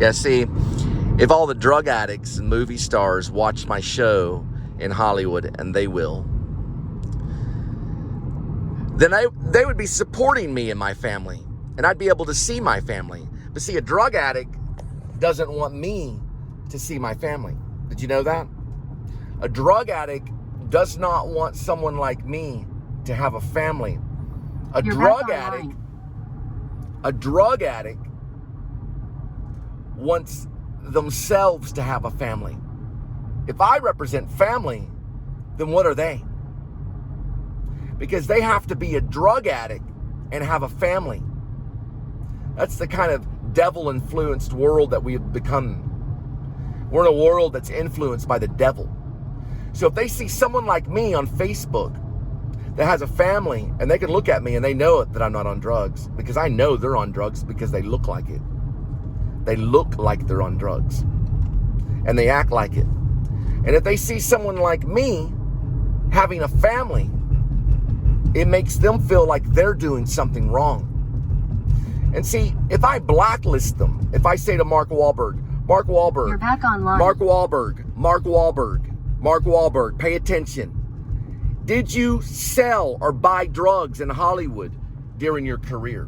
Yeah, see, if all the drug addicts and movie stars watched my show in Hollywood, and they will, then they would be supporting me and my family, and I'd be able to see my family. But see, a drug addict doesn't want me to see my family. Did you know that? A drug addict does not want someone like me to have a family. A drug addict wants themselves to have a family. If I represent family, then what are they? Because they have to be a drug addict and have a family. That's the kind of devil-influenced world that we have become. We're in a world that's influenced by the devil. So if they see someone like me on Facebook that has a family, and they can look at me and they know that I'm not on drugs, because I know they're on drugs because they look like it. They look like they're on drugs, and they act like it. And if they see someone like me having a family, it makes them feel like they're doing something wrong. And see, if I blacklist them, if I say to Mark Wahlberg, you're back online. Mark Wahlberg, pay attention. Did you sell or buy drugs in Hollywood during your career?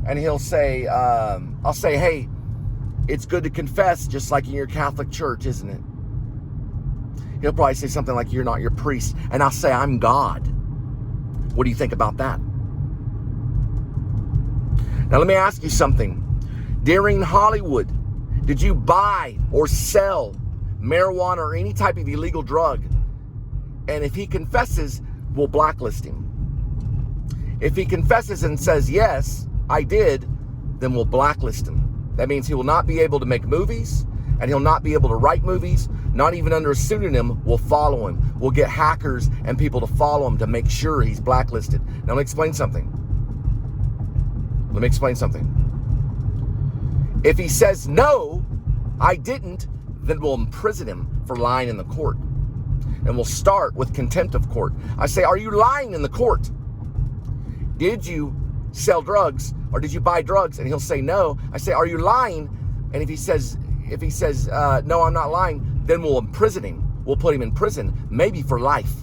And he'll say, I'll say, hey, it's good to confess, just like in your Catholic church, isn't it? He'll probably say something like, you're not your priest. And I'll say, I'm God. What do you think about that? Now, let me ask you something. During Hollywood, did you buy or sell marijuana or any type of illegal drug? And if he confesses, we'll blacklist him. If he confesses and says, yes, I did, then we'll blacklist him. That means he will not be able to make movies, and he'll not be able to write movies, not even under a pseudonym. We'll follow him. We'll get hackers and people to follow him to make sure he's blacklisted. Now, let me explain something. If he says, no, I didn't, then we'll imprison him for lying in the court. And we'll start with contempt of court. I say, are you lying in the court? Did you sell drugs or did you buy drugs? And he'll say, no. I say, are you lying? And if he says, no, I'm not lying, then we'll imprison him. We'll put him in prison, maybe for life,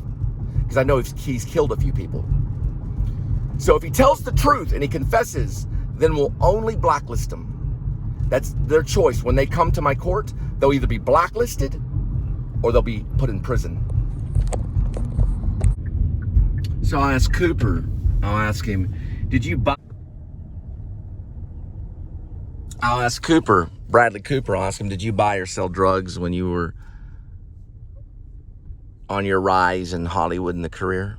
because I know he's killed a few people. So if he tells the truth and he confesses, then we'll only blacklist him. That's their choice. When they come to my court, they'll either be blacklisted or they'll be put in prison. So I'll ask Cooper, I'll ask him, did you buy? I'll ask Cooper, Bradley Cooper, I'll ask him, did you buy or sell drugs when you were on your rise in Hollywood in the career?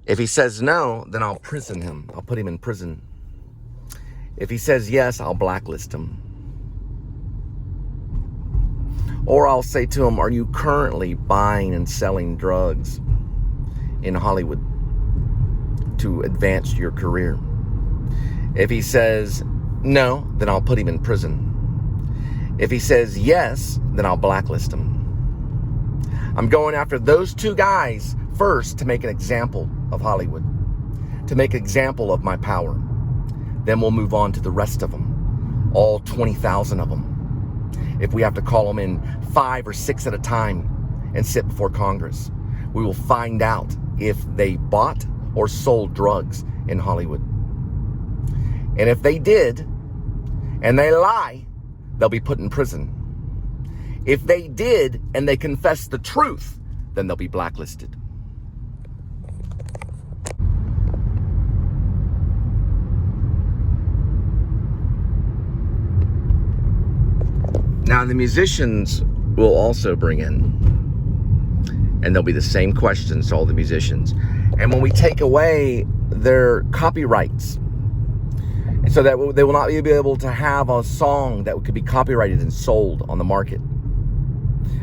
If he says no, then I'll prison him. I'll put him in prison. If he says yes, I'll blacklist him. Or I'll say to him, are you currently buying and selling drugs in Hollywood to advance your career? If he says no, then I'll put him in prison. If he says yes, then I'll blacklist him. I'm going after those two guys first to make an example of Hollywood, to make an example of my power. Then we'll move on to the rest of them, all 20,000 of them. If we have to call them in 5 or 6 at a time and sit before Congress, we will find out if they bought or sold drugs in Hollywood. And if they did, and they lie, they'll be put in prison. If they did, and they confess the truth, then they'll be blacklisted. Now, the musicians will also bring in, and there'll be the same questions to all the musicians. And when we take away their copyrights, so that they will not be able to have a song that could be copyrighted and sold on the market,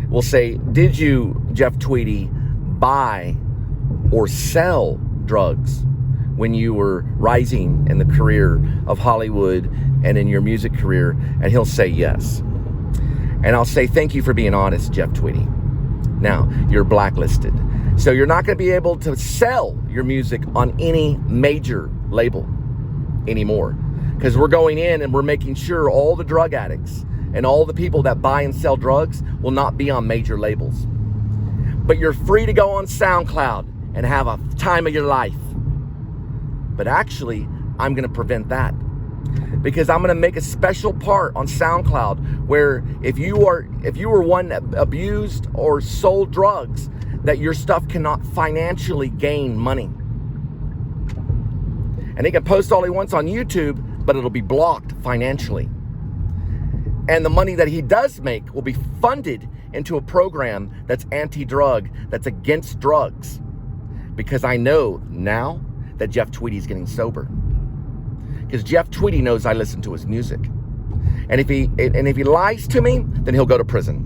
we'll say, did you, Jeff Tweedy, buy or sell drugs when you were rising in the career of Hollywood and in your music career? And he'll say yes. And I'll say, thank you for being honest, Jeff Tweedy. Now, you're blacklisted. So you're not going to be able to sell your music on any major label anymore, Because we're going in and we're making sure all the drug addicts and all the people that buy and sell drugs will not be on major labels. But you're free to go on SoundCloud and have a time of your life. But actually, I'm going to prevent that. Because I'm going to make a special part on SoundCloud where if you were one that abused or sold drugs, that your stuff cannot financially gain money. And he can post all he wants on YouTube, but it'll be blocked financially. And the money that he does make will be funded into a program that's anti-drug, that's against drugs. Because I know now that Jeff Tweedy's getting sober. Because Jeff Tweedy knows I listen to his music. And if he lies to me, then he'll go to prison.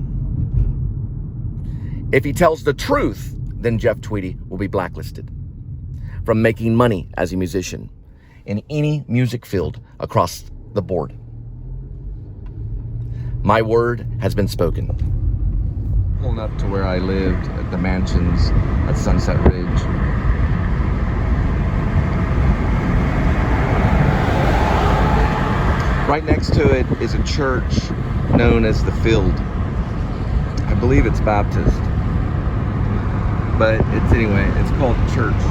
If he tells the truth, then Jeff Tweedy will be blacklisted from making money as a musician in any music field across the board. My word has been spoken. Pulling up to where I lived at the mansions at Sunset Ridge. Right next to it is a church known as The Field. I believe it's Baptist. But it's called the church.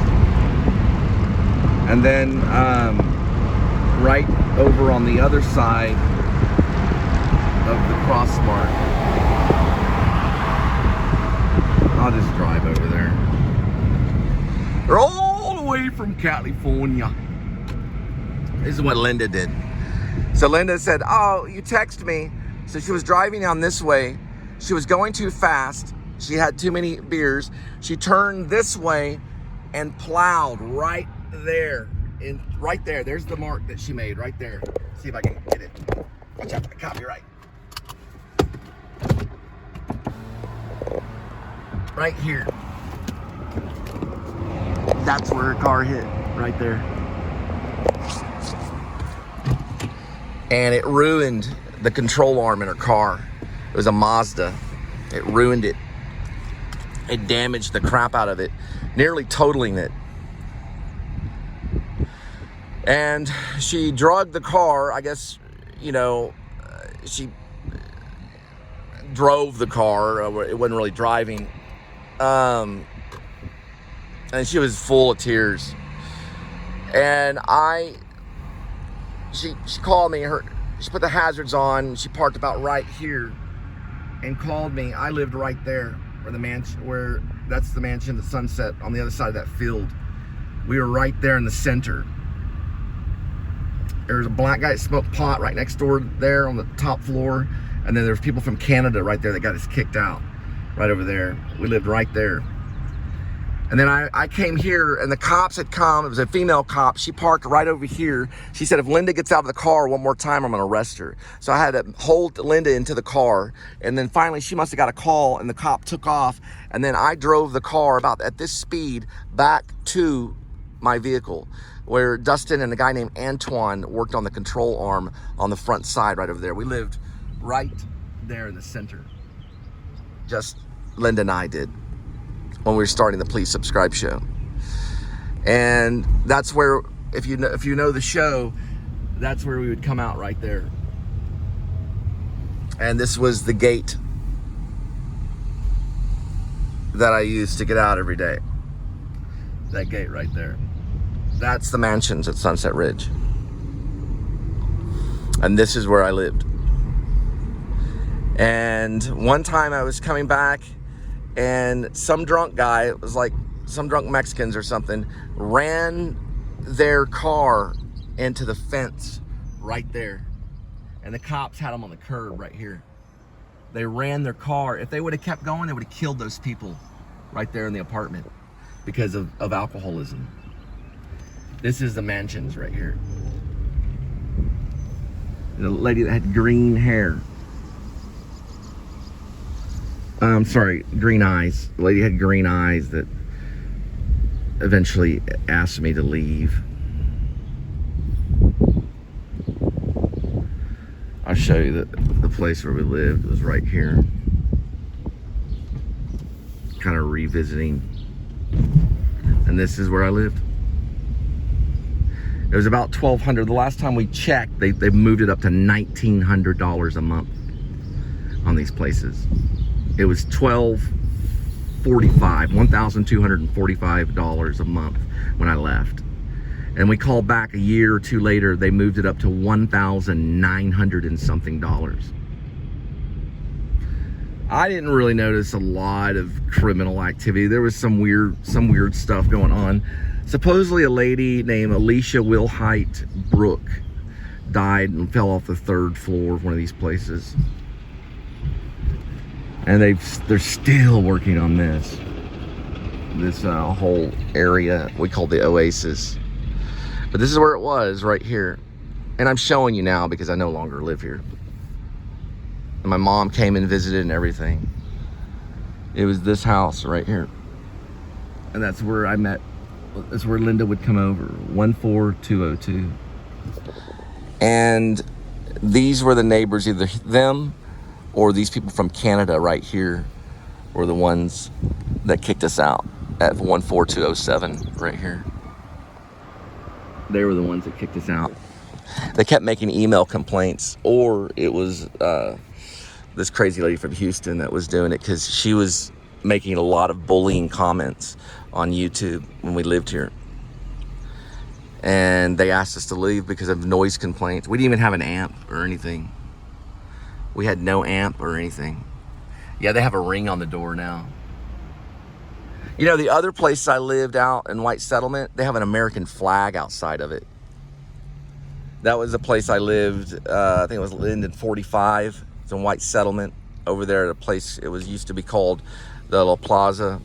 And then right over on the other side of the cross mark, I'll just drive over there. They're all the way from California. This is what Linda did. So Linda said, oh, you text me. So she was driving down this way. She was going too fast. She had too many beers. She turned this way and plowed right there. Right there. There's the mark that she made right there. See if I can get it. Watch out for the copyright. Right here. That's where her car hit. Right there. And it ruined the control arm in her car. It was a Mazda. It ruined it. It damaged the crap out of it, nearly totaling it. And she drugged the car. I guess, she drove the car. It wasn't really driving. And she was full of tears. And she called me. She put the hazards on. She parked about right here and called me. I lived right there where that's the mansion, the Sunset, on the other side of that field. We were right there in the center. There was a black guy that smoked pot right next door there on the top floor. And then there's people from Canada right there that got us kicked out right over there. We lived right there. And then I came here and the cops had come. It was a female cop. She parked right over here. She said, if Linda gets out of the car one more time, I'm gonna arrest her. So I had to hold Linda into the car. And then finally she must've got a call and the cop took off. And then I drove the car about at this speed back to my vehicle where Dustin and a guy named Antoine worked on the control arm on the front side right over there. We lived right there in the center. Just Linda and I did. When we were starting the Please Subscribe show. And that's where, if you know the show, that's where we would come out right there. And this was the gate that I used to get out every day. That gate right there. That's the mansions at Sunset Ridge. And this is where I lived. And one time I was coming back and some drunk guy, it was like some drunk Mexicans or something, ran their car into the fence right there. And the cops had them on the curb right here. They ran their car. If they would have kept going, they would have killed those people right there in the apartment because of alcoholism. This is the mansions right here. The lady that had green hair. I'm sorry, green eyes. The lady had green eyes that eventually asked me to leave. I'll show you the place where we lived. It was right here. Kind of revisiting. And this is where I lived. It was about $1,200. The last time we checked, they moved it up to $1,900 a month on these places. It was $1,245 a month when I left. And we called back a year or two later, they moved it up to $1,900 and something. I didn't really notice a lot of criminal activity. There was some weird stuff going on. Supposedly a lady named Alicia Wilhite Brooke died and fell off the 3rd floor of one of these places. And they're still working on this whole area we call the Oasis. But this is where it was, right here. And I'm showing you now because I no longer live here. And my mom came and visited and everything. It was this house right here. And that's where I met. That's where Linda would come over, 14202. And these were the neighbors, either them or these people from Canada right here were the ones that kicked us out at 14207 right here. They were the ones that kicked us out. They kept making email complaints, or it was this crazy lady from Houston that was doing it because she was making a lot of bullying comments on YouTube when we lived here. And they asked us to leave because of noise complaints. We didn't even have an amp or anything. We had no amp or anything. Yeah, they have a ring on the door now. You know, the other place I lived out in White Settlement, they have an American flag outside of it. That was the place I lived, I think it was Linden 45. It's in White Settlement over there at a place, it was used to be called the La Plaza.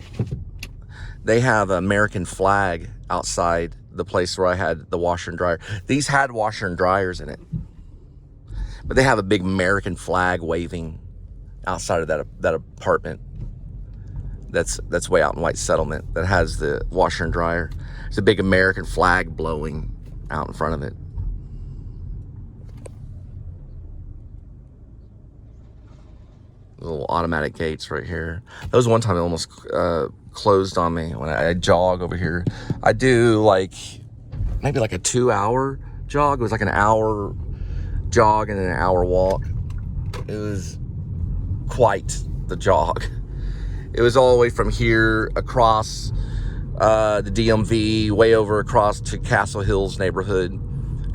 They have an American flag outside the place where I had the washer and dryer. These had washer and dryers in it. But they have a big American flag waving outside of that apartment. That's way out in White Settlement. That has the washer and dryer. There's a big American flag blowing out in front of it. Little automatic gates right here. That was one time it almost closed on me when I jog over here. I do like maybe like a 2-hour jog. It was like an hour jog and an hour walk. It was quite the jog. It was all the way from here across the DMV, way over across to Castle Hills neighborhood.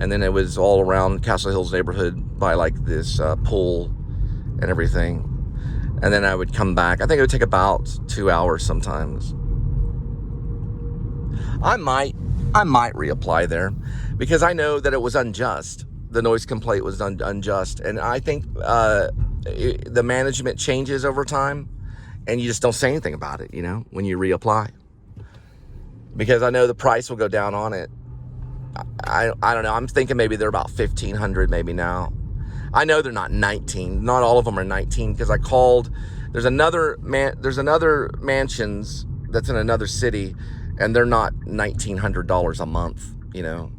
And then it was all around Castle Hills neighborhood by like this pool and everything. And then I would come back. I think it would take about 2 hours sometimes. I might reapply there because I know that it was unjust. The noise complaint was unjust. And I think the management changes over time and you just don't say anything about it, you know, when you reapply. Because I know the price will go down on it. I don't know. I'm thinking maybe they're about $1,500 maybe now. I know they're not 19. Not all of them are 19 because I called. There's another mansions that's in another city, and they're not $1,900 a month. You know.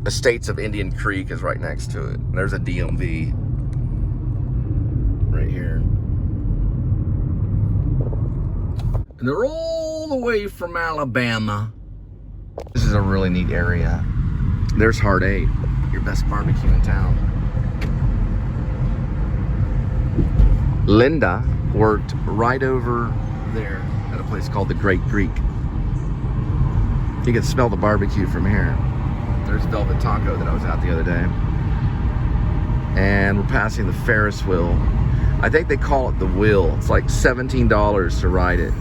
Estates of Indian Creek is right next to it. And there's a DMV right here. And they're all the way from Alabama. This is a really neat area. There's Hard 8, your best barbecue in town. Linda worked right over there at a place called the Great Greek. You can smell the barbecue from here. There's Velvet Taco that I was at the other day. And we're passing the Ferris wheel. I think they call it the wheel. It's like $17 to ride it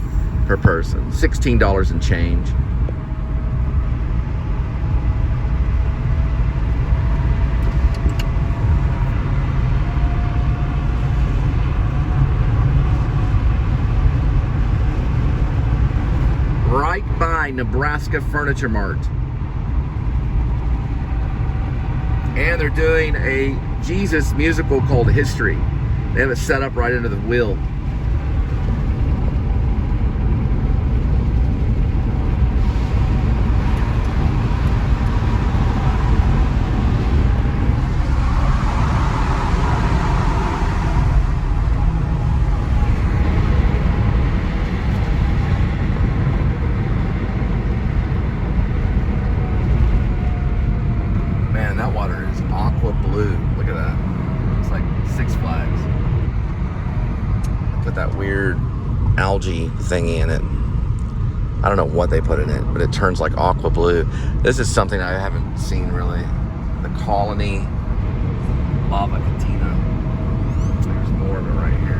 per person. $16 and change. Right by Nebraska Furniture Mart. And they're doing a Jesus musical called History. They have it set up right under the wheel. algae thingy in it. I don't know what they put in it, but it turns like aqua blue. This is something I haven't seen really. The Colony Lava Katina. There's more of it right here.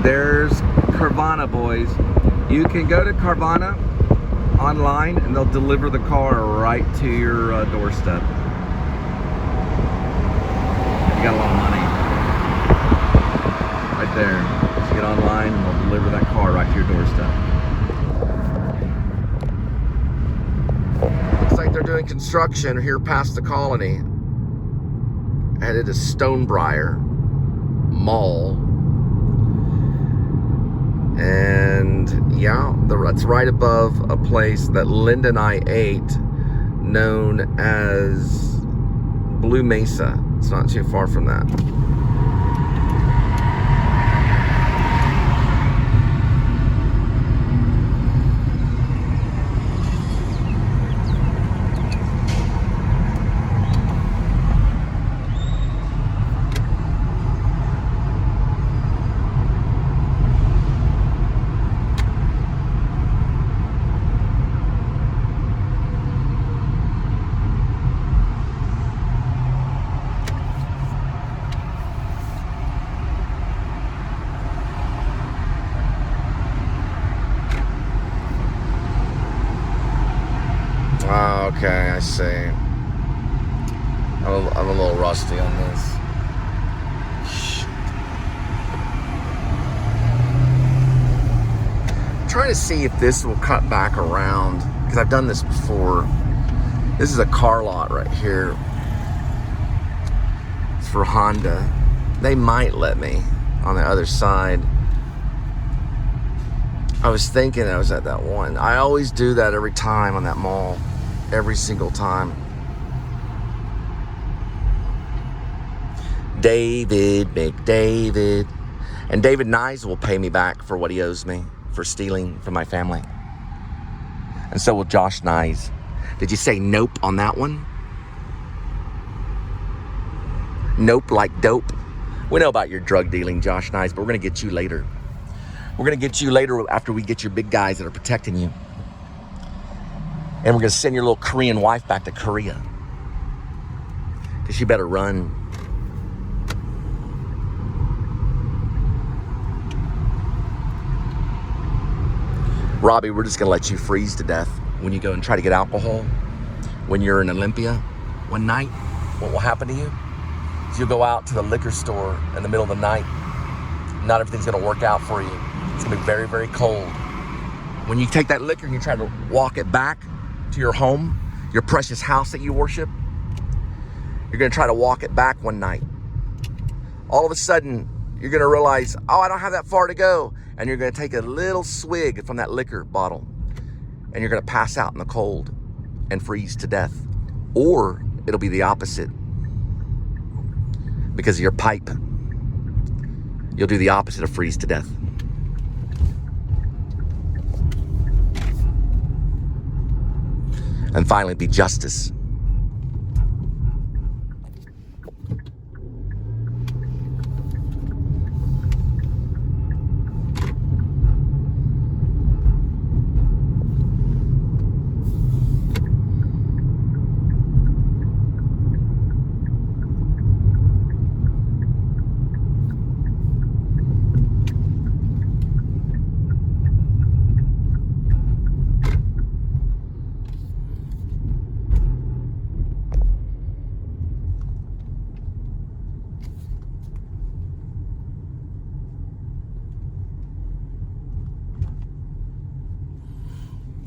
There's Carvana, boys. You can go to Carvana online and they'll deliver the car right to your doorstep. You got a lot of money. Right there. Just get online and they'll deliver that car right to your doorstep. Looks like they're doing construction here past the Colony. Headed to Stonebriar Mall. And yeah, that's right above a place that Linda and I ate, known as Blue Mesa. It's not too far from that. Okay, I see. I'm a little rusty on this. I'm trying to see if this will cut back around, because I've done this before. This is a car lot right here. It's for Honda. They might let me on the other side. I was thinking I was at that one. I always do that every time on that mall. Every single time. David McDavid. And David Nyes will pay me back for what he owes me for stealing from my family. And so will Josh Nyes. Did you say nope on that one? Nope like dope. We know about your drug dealing, Josh Nyes, but we're going to get you later. We're going to get you later after we get your big guys that are protecting you. And we're going to send your little Korean wife back to Korea. Because she better run. Robbie, we're just going to let you freeze to death when you go and try to get alcohol. When you're in Olympia one night, what will happen to you is you'll go out to the liquor store in the middle of the night. Not everything's going to work out for you. It's going to be very, very cold. When you take that liquor and you try to walk it back to your home, your precious house that you worship, you're going to try to walk it back one night. All of a sudden, you're going to realize, oh, I don't have that far to go. And you're going to take a little swig from that liquor bottle and you're going to pass out in the cold and freeze to death. Or it'll be the opposite. Because of your pipe, you'll do the opposite of freeze to death. And finally, be justice.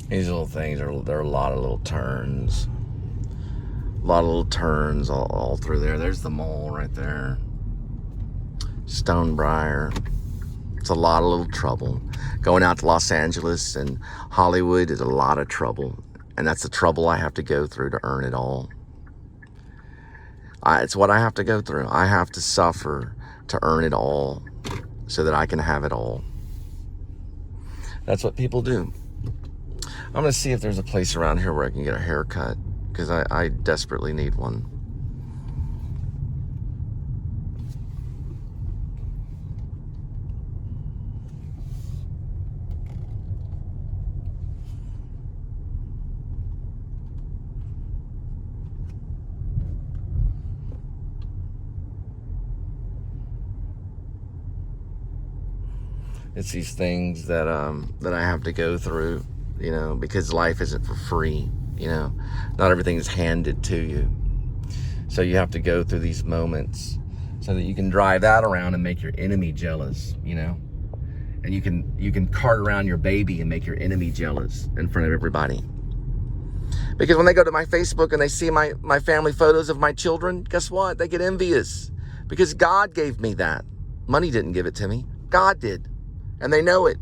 These little things there are a lot of little turns. A lot of little turns all through there. There's the mole right there. Stonebriar. It's a lot of little trouble. Going out to Los Angeles and Hollywood is a lot of trouble. And that's the trouble I have to go through to earn it all. It's what I have to go through. I have to suffer to earn it all so that I can have it all. That's what people do. I'm going to see if there's a place around here where I can get a haircut, because I desperately need one. It's these things that I have to go through, you know, because life isn't for free, you know. Not everything is handed to you. So you have to go through these moments so that you can drive that around and make your enemy jealous, you know. And you can cart around your baby and make your enemy jealous in front of everybody. Because when they go to my Facebook and they see my family photos of my children, guess what? They get envious. Because God gave me that. Money didn't give it to me. God did. And they know it.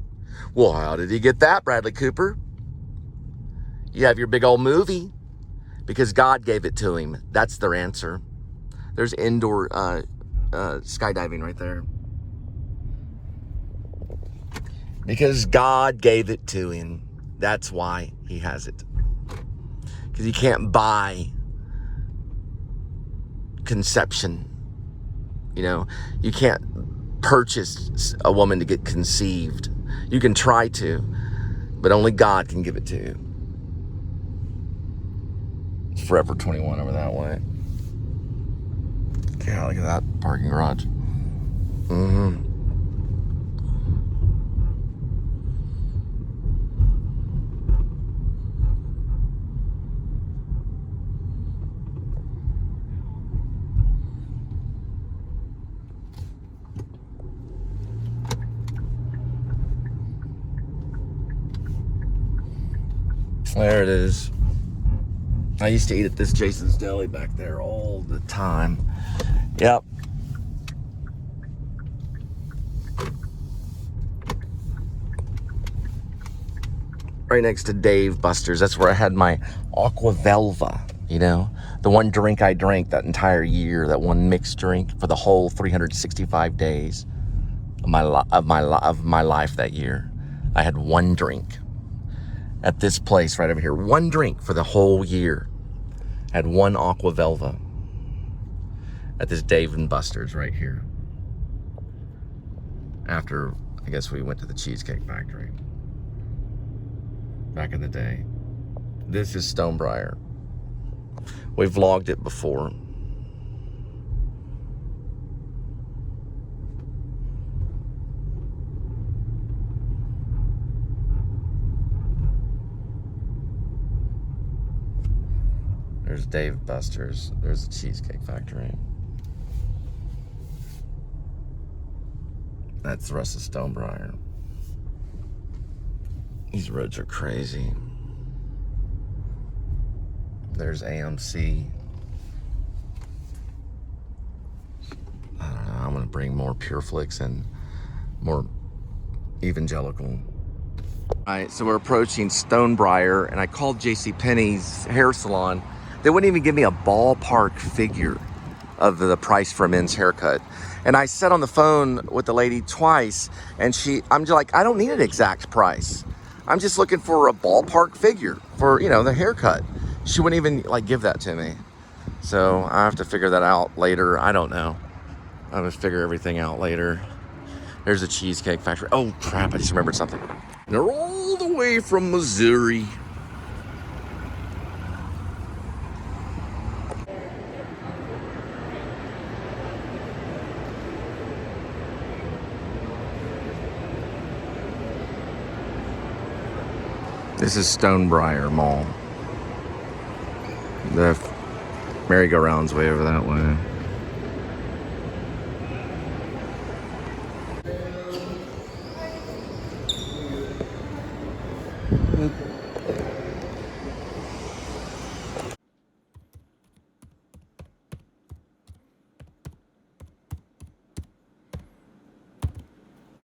Well, how did he get that, Bradley Cooper? You have your big old movie. Because God gave it to him. That's their answer. There's indoor skydiving right there. Because God gave it to him. That's why he has it. Because you can't buy conception. You know, you can't purchase a woman to get conceived. You can try to, but only God can give it to you. It's Forever 21 over that way. Yeah, look at that parking garage. There it is. I used to eat at this Jason's Deli back there all the time. Yep. Right next to Dave Buster's. That's where I had my Aqua Velva, you know? The one drink I drank that entire year, that one mixed drink for the whole 365 days of my life that year. I had one drink. At this place right over here. One drink for the whole year. Had one Aqua Velva. At this Dave and Buster's right here. After, I guess, we went to the Cheesecake Factory. Back in the day. This is Stonebriar. We've vlogged it before. There's Dave Buster's. There's the Cheesecake Factory. That's the rest of Stonebriar. These roads are crazy. There's AMC. I don't know. I'm going to bring more Pure Flicks and more evangelical. All right, so we're approaching Stonebriar, and I called JCPenney's hair salon. They wouldn't even give me a ballpark figure of the price for a men's haircut. And I sat on the phone with the lady twice, and I'm just like, I don't need an exact price. I'm just looking for a ballpark figure for, you know, the haircut. She wouldn't even like give that to me. So I have to figure that out later. I don't know. I will figure everything out later. There's a Cheesecake Factory. Oh crap, I just remembered something. They're all the way from Missouri. This is Stonebriar Mall. The merry-go-round's way over that way.